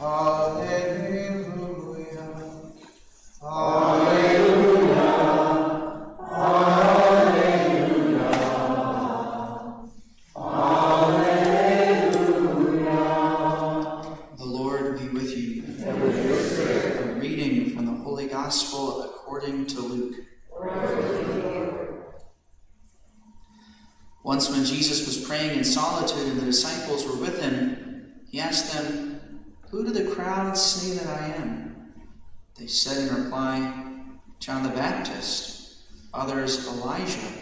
Alleluia. Alleluia. Alleluia. Alleluia. The Lord be with you. And with your spirit. A reading from the Holy Gospel according to Luke. Once when Jesus was praying in solitude and the disciples were with him, he asked them, "Who do the crowds say that I am?" They said in reply, "John the Baptist, others Elijah,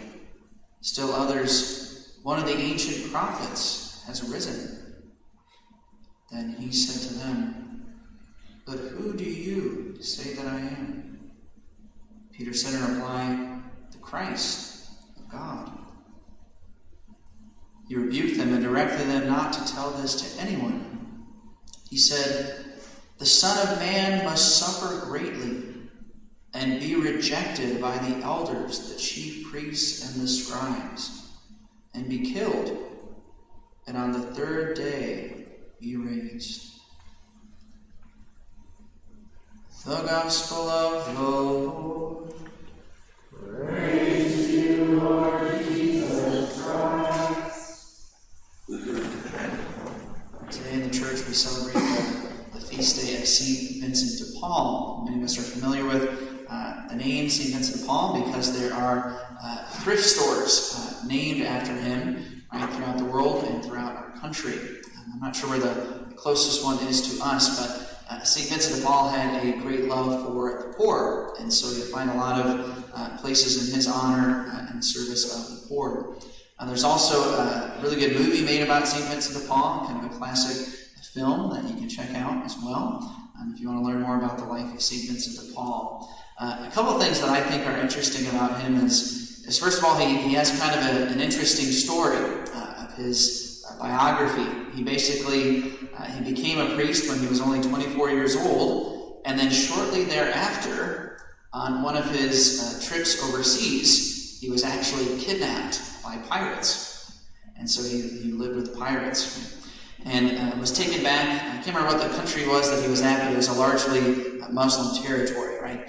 still others, one of the ancient prophets has arisen." Then he said to them, "But who do you say that I am?" Peter said in reply, "The Christ of God." He rebuked them and directed them not to tell this to anyone. He said, "The Son of Man must suffer greatly and be rejected by the elders, the chief priests, and the scribes, and be killed, and on the third day be raised." The Gospel of the Lord. Praise to you, Lord Jesus Christ. Today in the church we celebrate the feast day of St. Vincent de Paul. Many of us are familiar with the name St. Vincent de Paul because there are thrift stores named after him right throughout the world and throughout our country. I'm not sure where the closest one is to us, but St. Vincent de Paul had a great love for the poor, and so you'll find a lot of places in his honor and service of the poor. There's also a really good movie made about St. Vincent de Paul, kind of a classic film that you can check out as well if you want to learn more about the life of St. Vincent de Paul. A couple of things that I think are interesting about him is first of all, he has kind of an interesting story of his biography. He basically he became a priest when he was only 24 years old, and then shortly thereafter, on one of his trips overseas, he was actually kidnapped by pirates. And so he lived with pirates. And was taken back. I can't remember what the country was that he was at, but it was a largely Muslim territory, right?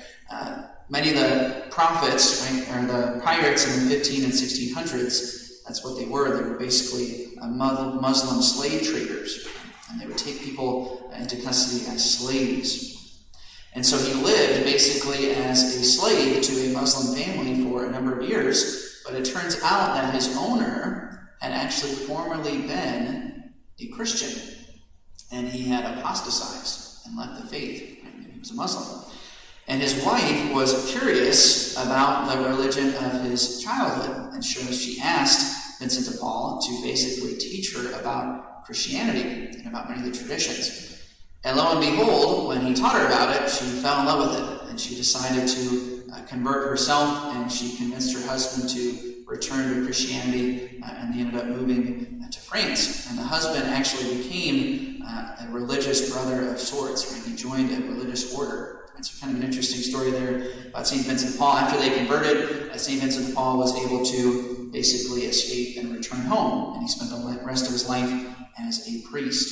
Many of the prophets, right, or the pirates in the 15 and 1600s, that's what they were. They were basically Muslim slave traders. And they would take people into custody as slaves. And so he lived basically as a slave to a Muslim family for a number of years. But it turns out that his owner had actually formerly been a Christian, and he had apostatized and left the faith. He was a Muslim. And his wife was curious about the religion of his childhood, and so she asked Vincent de Paul to basically teach her about Christianity and about many of the traditions. And lo and behold, when he taught her about it, she fell in love with it, and she decided to convert herself, and she convinced her husband to return to Christianity, and they ended up moving to France. And the husband actually became a religious brother of sorts, right? He joined a religious order. It's kind of an interesting story there about St. Vincent de Paul. After they converted, St. Vincent de Paul was able to basically escape and return home, and he spent the rest of his life as a priest.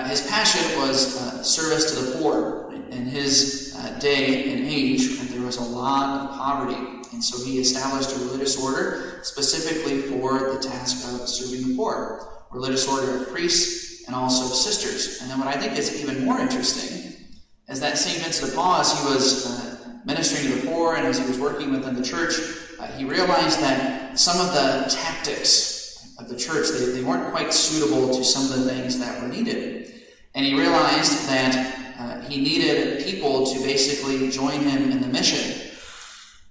His passion was service to the poor. In his day and age, there was a lot of poverty, and so he established a religious order specifically for the task of serving the poor. A religious order of priests and also of sisters. And then what I think is even more interesting is that St. Vincent de Paul, as he was ministering to the poor and as he was working within the church, he realized that some of the tactics of the church, they weren't quite suitable to some of the things that were needed. And he realized that he needed people to basically join him in the mission.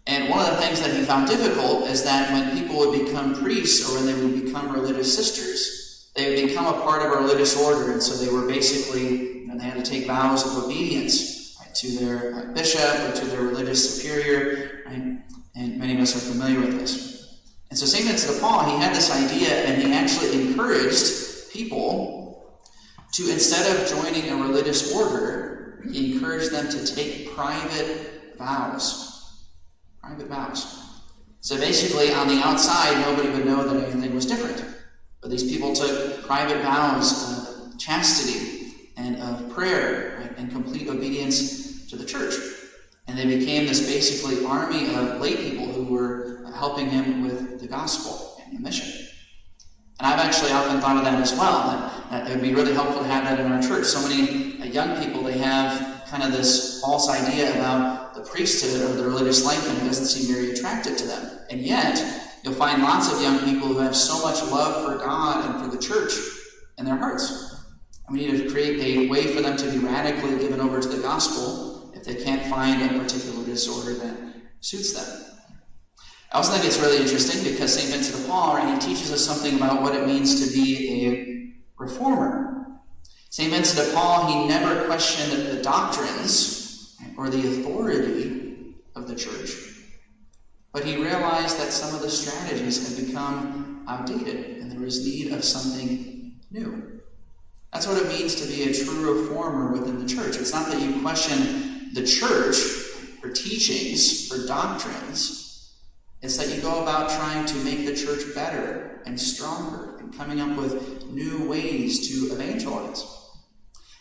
And one of the things that he found difficult is that when people would become priests or when they would become religious sisters, they would become a part of a religious order. And so they were basically, they had to take vows of obedience, right, to their bishop or to their religious superior, right? And many of us are familiar with this. And so St. Vincent de Paul, he had this idea, and he actually encouraged people to, instead of joining a religious order, he encouraged them to take private vows. Private vows. So basically, on the outside, nobody would know that anything was different. But these people took private vows of chastity and of prayer, right, and complete obedience to the church. And they became this basically army of lay people who were helping him with the gospel and the mission. And I've actually often thought of that as well, that it would be really helpful to have that in our church. So many young people, they have kind of this false idea about the priesthood or the religious life, and it doesn't seem very attractive to them. And yet, you'll find lots of young people who have so much love for God and for the church in their hearts. And we need to create a way for them to be radically given over to the gospel if they can't find a particular disorder that suits them. I also think it's really interesting because St. Vincent de Paul, right, he teaches us something about what it means to be a reformer. St. Vincent de Paul, he never questioned the doctrines or the authority of the church, but he realized that some of the strategies had become outdated and there was need of something new. That's what it means to be a true reformer within the church. It's not that you question the church, her teachings, her doctrines. It's that you go about trying to make the church better and stronger and coming up with new ways to evangelize.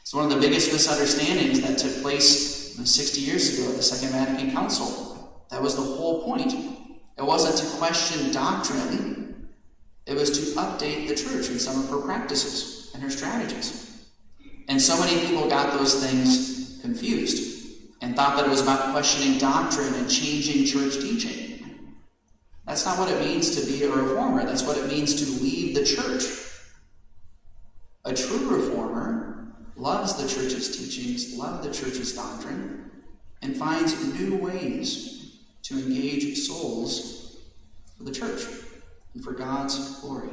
It's one of the biggest misunderstandings that took place 60 years ago at the Second Vatican Council. That was the whole point. It wasn't to question doctrine. It was to update the church in some of her practices and her strategies. And so many people got those things confused and thought that it was about questioning doctrine and changing church teaching. That's not what it means to be a reformer. That's what it means to leave the church. A true reformer loves the church's teachings, loves the church's doctrine, and finds new ways to engage souls for the church and for God's glory.